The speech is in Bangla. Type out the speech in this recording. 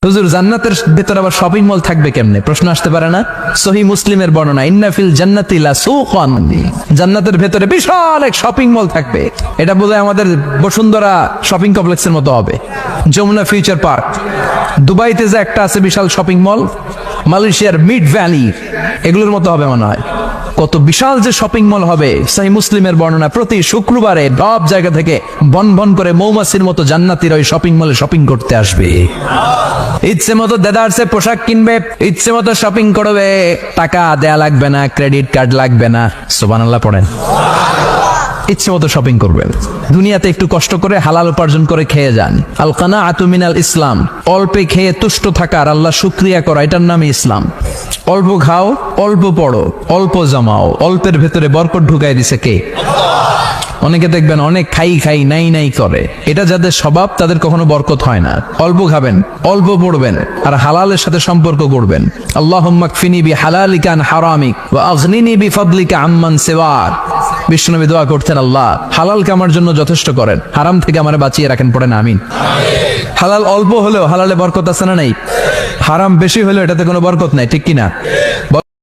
হুজুর জান্নাতের ভেতর আবার শপিং মল থাকবে কেমনে? প্রশ্ন আসতে পারে না? সহিহ মুসলিমের বর্ণনা, ইন্না ফিল জান্নাতি লাসুকান, জান্নাতের ভেতরে বিশাল এক শপিং মল থাকবে। এটা বোধহয় আমাদের বসুন্ধরা শপিং কমপ্লেক্সের মতো হবে, যমুনা ফিউচার পার্ক। দুবাইতে যে একটা আছে বিশাল শপিং মল, মালয়েশিয়ার মিড ভ্যালি, এগুলোর মতো হবে মনে হয়। কত বিশাল যে শপিং মল হবে। সহিহ মুসলিমের বর্ণনা, প্রতি শুক্রবারে সব জায়গা থেকে বন বন করে মৌমাছির মতো জান্নাতীরা ওই শপিং মলে শপিং করতে আসবে। ইচ্ছে মতো দেদারসে পোশাক কিনবে, ইচ্ছে মতো শপিং করবে, টাকা দেয়া লাগবে না, ক্রেডিট কার্ড লাগবে না। সুবহানাল্লাহ পড়েন। ইচ্ছে মতো শপিং করবেন। দুনিয়াতে একটু কষ্ট করে হালাল উপার্জন করে খেয়ে যান। আল কানাআতু মিনাল ইসলাম, অল্পে খেয়ে তুষ্ট থাকা আর আল্লাহ শুকরিয়া করা, এটার নামই ইসলাম। অল্প খাও, অল্প পড়ো, অল্প জমাও, অল্পের ভেতরে বরকত ঢুকাই দিছে কে? অনেকে দেখবেন অনেক খাই খাই নাই নাই করে, এটা যাদের স্বভাব তাদের কখনো বরকত হয় না। অল্প খাবেন, অল্প পড়বেন, আর হালালের সাথে সম্পর্ক করবেন। আল্লাহুম্মা কফিনি বিহালালিকা আন হারামিক ওয়া আগনিনি বিফাদলিকা আম্মান সিওয়াক। বিষ্ণুনবী দোয়া করতেন, আল্লাহ হালালকে আমার জন্য যথেষ্ট করেন, হারাম থেকে আমারে বাঁচিয়ে রাখেন। পড়েন আমিন। হালাল অল্প হলেও হালালে বরকত আছে না নাই? হারাম বেশি হলেও এটাতে কোনো বরকত নাই, ঠিক কিনা?